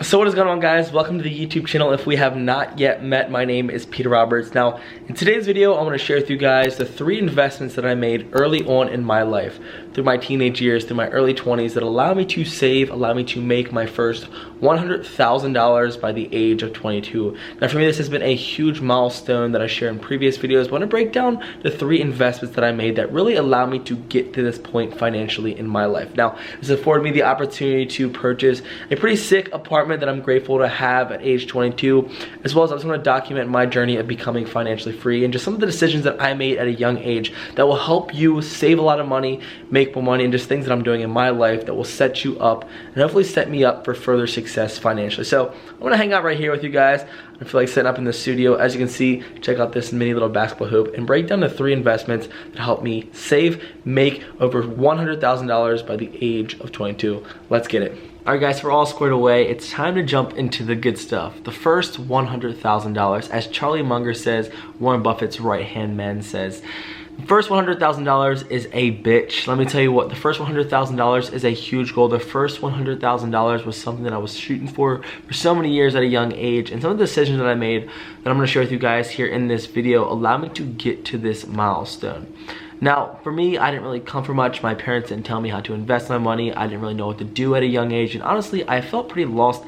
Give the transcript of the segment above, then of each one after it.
So what is going on, guys? Welcome to the YouTube channel. If we have not yet met, my name is Peter Roberts. Now, in today's video, I want to share with you guys the 3 investments that I made early on in my life, through my teenage years, through my early 20s, that allow me to save, allow me to make my first $100,000 by the age of 22. Now, for me, this has been a huge milestone that I share in previous videos. But I want to break down the 3 investments that I made that really allow me to get to this point financially in my life. Now, this afforded me the opportunity to purchase a pretty sick apartment that I'm grateful to have at age 22, as well as I just want to document my journey of becoming financially free and just some of the decisions that I made at a young age that will help you save a lot of money, make more money, and just things that I'm doing in my life that will set you up and hopefully set me up for further success financially. So I'm gonna hang out right here with you guys. I feel like setting up in the studio. As you can see, check out this mini little basketball hoop and break down the 3 investments that help me save, make over $100,000 by the age of 22. Let's get it. Alright guys, we're all squared away. It's time to jump into the good stuff. The first $100,000, as Charlie Munger says, Warren Buffett's right-hand man says, the first $100,000 is a bitch. Let me tell you what, the first $100,000 is a huge goal. The first $100,000 was something that I was shooting for so many years at a young age, and some of the decisions that I made that I'm gonna share with you guys here in this video allow me to get to this milestone. Now, for me, I didn't really come from much. My parents didn't tell me how to invest my money. I didn't really know what to do at a young age. And honestly, I felt pretty lost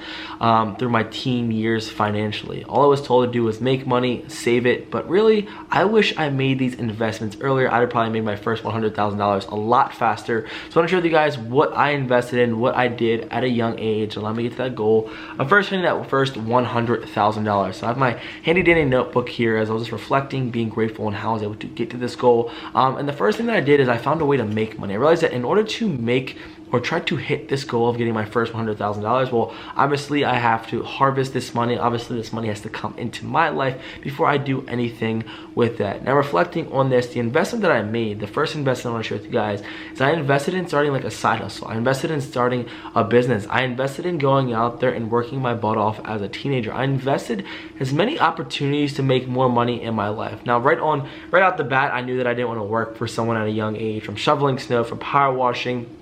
through my teen years financially. All I was told to do was make money, save it. But really, I wish I made these investments earlier. I'd have probably made my first $100,000 a lot faster. So I want to share with you guys what I invested in, what I did at a young age. Allow me to get to that goal of first hitting that first $100,000. So I have my handy dandy notebook here as I was just reflecting, being grateful on how I was able to get to this goal. And the first thing that I did is I found a way to make money. I realized that in order to make or try to hit this goal of getting my first $100,000, well, obviously I have to harvest this money. Obviously this money has to come into my life before I do anything with that. Now, reflecting on this, the investment that I made, the first investment I want to share with you guys, is I invested in starting like a side hustle. I invested in starting a business. I invested in going out there and working my butt off as a teenager. I invested as many opportunities to make more money in my life. Now, right out the bat, I knew that I didn't want to work for someone at a young age, from shoveling snow, from power washing,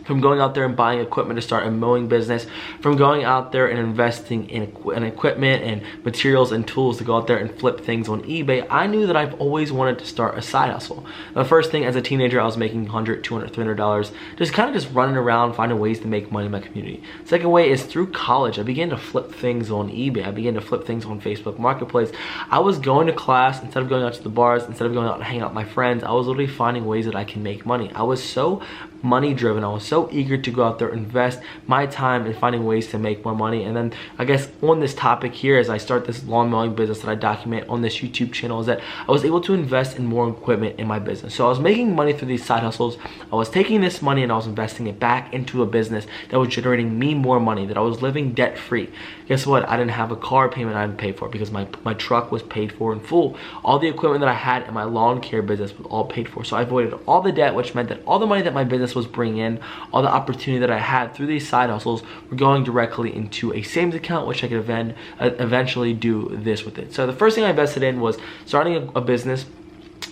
from going out there and buying equipment to start a mowing business, from going out there and investing in equipment and materials and tools to go out there and flip things on eBay. I knew that I've always wanted to start a side hustle. The first thing, as a teenager, I was making $100, $200, $300, just running around finding ways to make money in my community. Second way is through college. I began to flip things on eBay. I began to flip things on Facebook Marketplace. I was going to class, instead of going out to the bars, instead of going out and hanging out with my friends, I was literally finding ways that I can make money. I was so money driven. I was so eager to go out there and invest my time in finding ways to make more money. And then I guess on this topic here, as I start this lawn mowing business that I document on this YouTube channel, is that I was able to invest in more equipment in my business. So I was making money through these side hustles. I was taking this money and I was investing it back into a business that was generating me more money, that I was living debt free. Guess what? I didn't have a car payment I didn't pay for because my truck was paid for in full. All the equipment that I had in my lawn care business was all paid for. So I avoided all the debt, which meant that all the money that my business was bringing in, all the opportunity that I had through these side hustles were going directly into a savings account, which I could eventually do this with it. So the first thing I invested in was starting a business,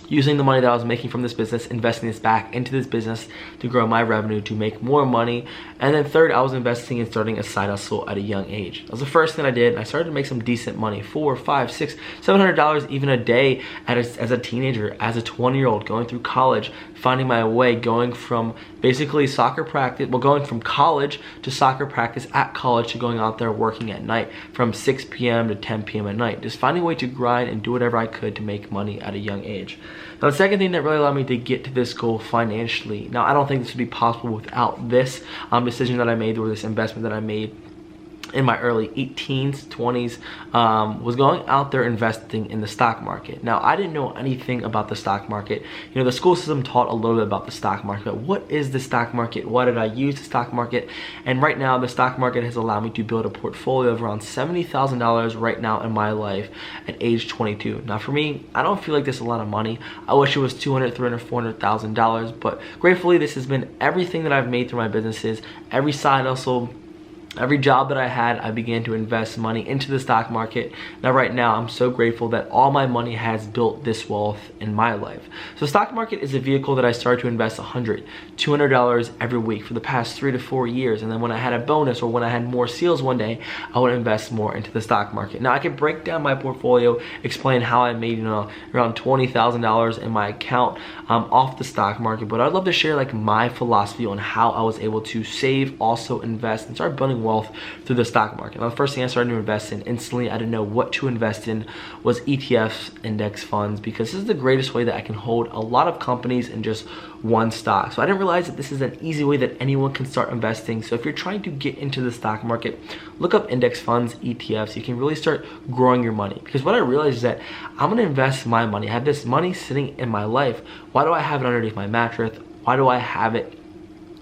using the money that I was making from this business, investing this back into this business to grow my revenue, to make more money. And then third, I was investing in starting a side hustle at a young age. That was the first thing I did. I started to make some decent money, $400, $500, $600, $700 even a day as a teenager, as a 20-year-old, going through college, finding my way, going from basically soccer practice, well, going from college to soccer practice at college to going out there working at night from 6 p.m. to 10 p.m. at night, just finding a way to grind and do whatever I could to make money at a young age. Now, the second thing that really allowed me to get to this goal financially, now I don't think this would be possible without this decision that I made, or this investment that I made in my early 18s, 20s, was going out there investing in the stock market. Now, I didn't know anything about the stock market. You know, the school system taught a little bit about the stock market. What is the stock market? Why did I use the stock market? And right now, the stock market has allowed me to build a portfolio of around $70,000 right now in my life at age 22. Now, for me, I don't feel like this is a lot of money. I wish it was $200,000, $300,000, $400,000, but gratefully, this has been everything that I've made through my businesses, every side hustle, Every job that I had, I began to invest money into the stock market. Now, right now, I'm so grateful that all my money has built this wealth in my life. So stock market is a vehicle that I started to invest $100, $200 every week for the past 3 to 4 years. And then when I had a bonus or when I had more sales one day, I would invest more into the stock market. Now, I can break down my portfolio, explain how I made, around $20,000 in my account off the stock market. But I'd love to share like my philosophy on how I was able to save, also invest, and start building wealth through the stock market. Now, the first thing I started to invest in instantly, I didn't know what to invest in, was ETFs, index funds, because this is the greatest way that I can hold a lot of companies in just one stock. So I didn't realize that this is an easy way that anyone can start investing. So if you're trying to get into the stock market, look up index funds, ETFs. You can really start growing your money, because what I realized is that I'm going to invest my money. I have this money sitting in my life. Why do I have it underneath my mattress? Why do I have it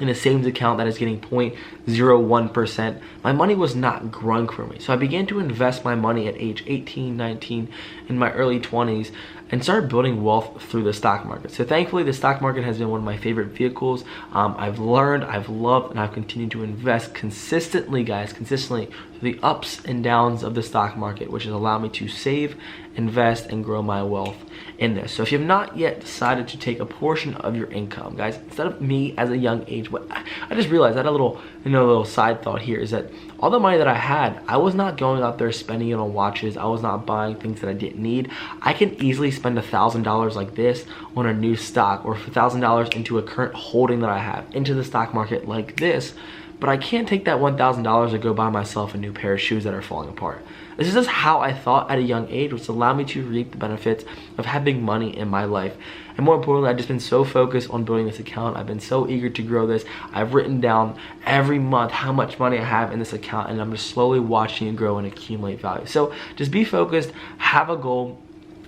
in a savings account that is getting 0.01%? My money was not growing for me. So I began to invest my money at age 18, 19, in my early 20s, and started building wealth through the stock market. So thankfully, the stock market has been one of my favorite vehicles. I've learned, I've loved, and I've continued to invest consistently, guys, through the ups and downs of the stock market, which has allowed me to save, invest, and grow my wealth in this. So if you have not yet decided to take a portion of your income, guys, instead of me as a young age, what I just realized, I had a little side thought here, is that all the money that I had, I was not going out there spending it on watches. I was not buying things that I didn't need. I can easily spend $1,000 like this on a new stock, or $1,000 into a current holding that I have into the stock market like this, but I can't take that $1,000 to go buy myself a new pair of shoes that are falling apart. This is just how I thought at a young age, which allowed me to reap the benefits of having money in my life. And more importantly, I've just been so focused on building this account. I've been so eager to grow this. I've written down every month how much money I have in this account, and I'm just slowly watching it grow and accumulate value. So just be focused, have a goal,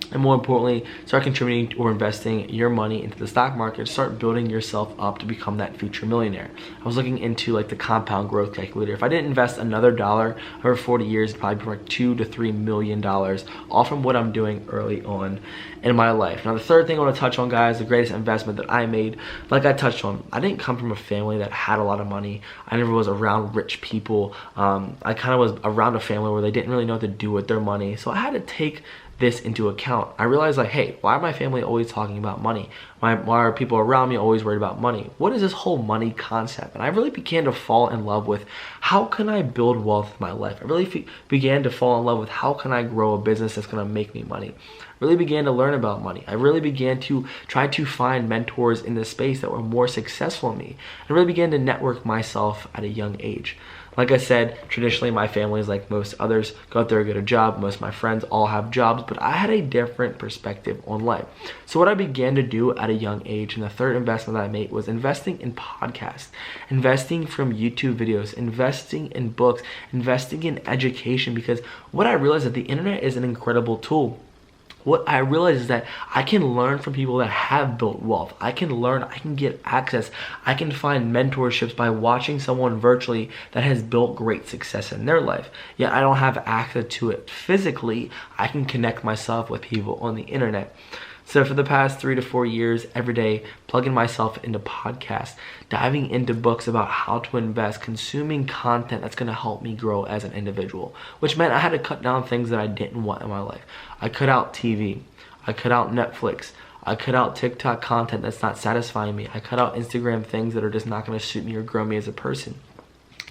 and more importantly, start contributing or investing your money into the stock market. Start building yourself up to become that future millionaire. I was looking into like the compound growth calculator. If I didn't invest another dollar over 40 years, it'd probably be like $2 to $3 million, all from what I'm doing early on in my life. Now, the third thing I want to touch on, guys, the greatest investment that I made, like I touched on, I didn't come from a family that had a lot of money. I never was around rich people. I kind of was around a family where they didn't really know what to do with their money. So I had to take this into account. I realized, like, hey, why are my family always talking about money? Why are people around me always worried about money? What is this whole money concept? And I really began to fall in love with, how can I build wealth in my life? I really began to fall in love with, how can I grow a business that's going to make me money? Really began to learn about money. I really began to try to find mentors in this space that were more successful than me. I really began to network myself at a young age. Like I said, traditionally my family is like most others, go out there and get a job. Most of my friends all have jobs, but I had a different perspective on life. So what I began to do at a young age, and the third investment that I made, was investing in podcasts, investing from YouTube videos, investing in books, investing in education, because what I realized is that the internet is an incredible tool. What I realized is that I can learn from people that have built wealth. I can learn, I can get access, I can find mentorships by watching someone virtually that has built great success in their life. Yet I don't have access to it physically. I can connect myself with people on the internet. So for the past 3 to 4 years, every day, plugging myself into podcasts, diving into books about how to invest, consuming content that's going to help me grow as an individual, which meant I had to cut down things that I didn't want in my life. I cut out TV. I cut out Netflix. I cut out TikTok content that's not satisfying me. I cut out Instagram things that are just not going to suit me or grow me as a person.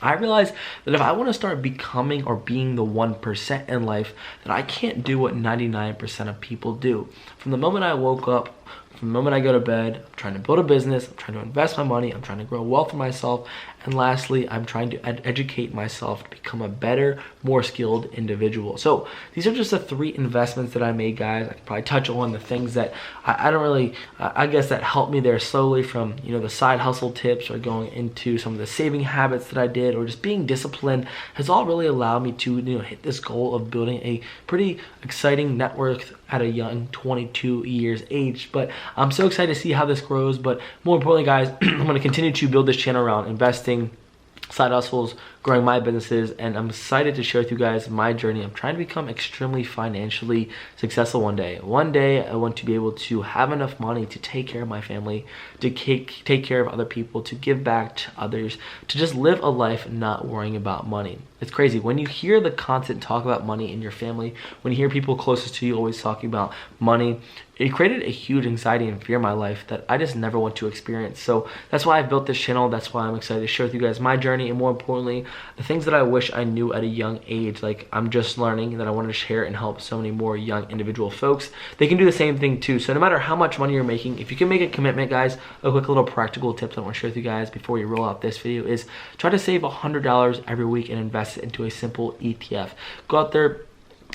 I realized that if I want to start becoming or being the 1% in life, that I can't do what 99% of people do. From the moment I woke up, from the moment I go to bed, I'm trying to build a business, I'm trying to invest my money, I'm trying to grow wealth for myself, and lastly, I'm trying to educate myself to become a better, more skilled individual. So these are just the 3 investments that I made, guys. I could probably touch on the things that I don't really, I guess that helped me there slowly, from, the side hustle tips, or going into some of the saving habits that I did, or just being disciplined, has all really allowed me to, hit this goal of building a pretty exciting network at a young 22 years age. But I'm so excited to see how this grows. But more importantly, guys, I'm going to continue to build this channel around investing, side hustles, growing my businesses, and I'm excited to share with you guys my journey. I'm trying to become extremely financially successful one day. One day I want to be able to have enough money to take care of my family, to take care of other people, to give back to others, to just live a life not worrying about money. It's crazy when you hear the constant talk about money in your family, when you hear people closest to you always talking about money. It created a huge anxiety and fear in my life that I just never want to experience. So that's why I've built this channel. That's why I'm excited to share with you guys my journey, and more importantly, the things that I wish I knew at a young age. Like, I'm just learning, that I want to share and help so many more young individual folks. They can do the same thing too. So no matter how much money you're making, if you can make a commitment, guys, a quick little practical tip that I want to share with you guys before we roll out this video is try to save $100 every week and invest it into a simple ETF. Go out there,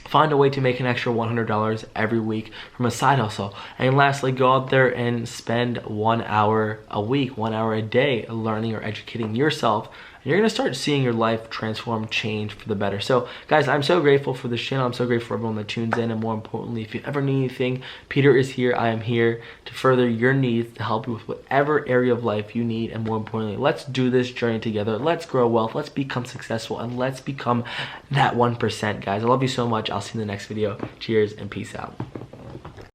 find a way to make an extra $100 every week from a side hustle. And lastly, go out there and spend 1 hour a week, 1 hour a day learning or educating yourself. And you're gonna start seeing your life transform, change for the better. So guys, I'm so grateful for this channel. I'm so grateful for everyone that tunes in. And more importantly, if you ever need anything, Peter is here. I am here to further your needs, to help you with whatever area of life you need. And more importantly, let's do this journey together. Let's grow wealth. Let's become successful. And let's become that 1%, guys. I love you so much. I'll see you in the next video. Cheers and peace out.